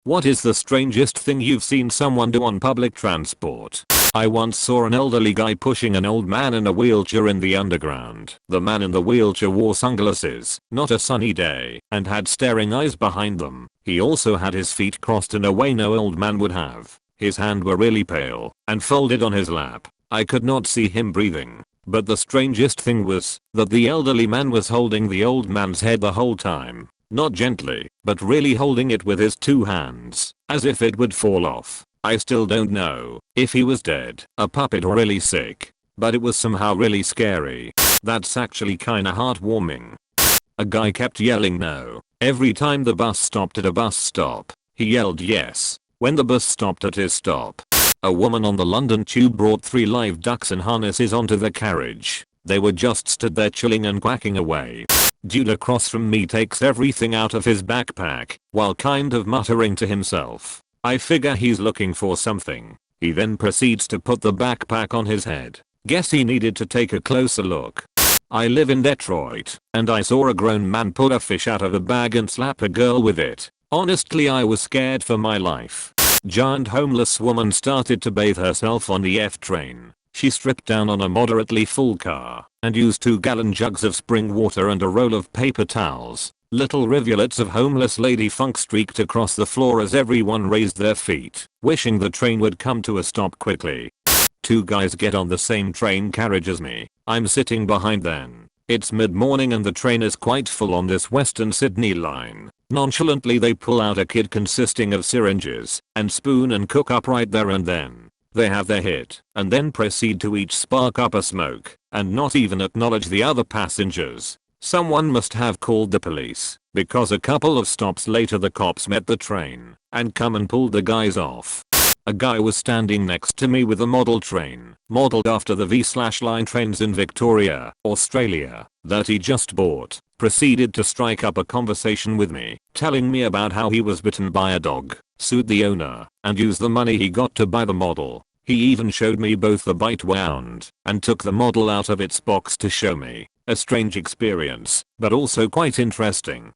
What is the strangest thing you've seen someone do on public transport? I once saw an elderly guy pushing an old man in a wheelchair in the underground. The man in the wheelchair wore sunglasses, not a sunny day, and had staring eyes behind them. He also had his feet crossed in a way no old man would have. His hands were really pale and folded on his lap. I could not see him breathing. But the strangest thing was that the elderly man was holding the old man's head the whole time. Not gently, but really holding it with his two hands, as if it would fall off. I still don't know if he was dead, a puppet, or really sick, but it was somehow really scary. That's actually kinda heartwarming. A guy kept yelling no every time the bus stopped at a bus stop. He yelled yes when the bus stopped at his stop. A woman on the London tube brought 3 live ducks in harnesses onto the carriage. They were just stood there chilling and quacking away. Dude across from me takes everything out of his backpack while kind of muttering to himself. I figure he's looking for something. He then proceeds to put the backpack on his head. Guess he needed to take a closer look. I live in Detroit, and I saw a grown man pull a fish out of a bag and slap a girl with it. Honestly, I was scared for my life. Giant homeless woman started to bathe herself on the F train. She stripped down on a moderately full car and used 2-gallon jugs of spring water and a roll of paper towels. Little rivulets of homeless lady funk streaked across the floor as everyone raised their feet, wishing the train would come to a stop quickly. 2 guys get on the same train carriage as me. I'm sitting behind them. It's mid-morning and the train is quite full on this Western Sydney line. Nonchalantly they pull out a kit consisting of syringes and spoon and cook up right there and then. They have their hit and then proceed to each spark up a smoke and not even acknowledge the other passengers. Someone must have called the police because a couple of stops later the cops met the train and come and pulled the guys off. A guy was standing next to me with a model train, modeled after the V/line trains in Victoria, Australia, that he just bought. Proceeded to strike up a conversation with me, telling me about how he was bitten by a dog, sued the owner, and used the money he got to buy the model. He even showed me both the bite wound and took the model out of its box to show me. A strange experience, but also quite interesting.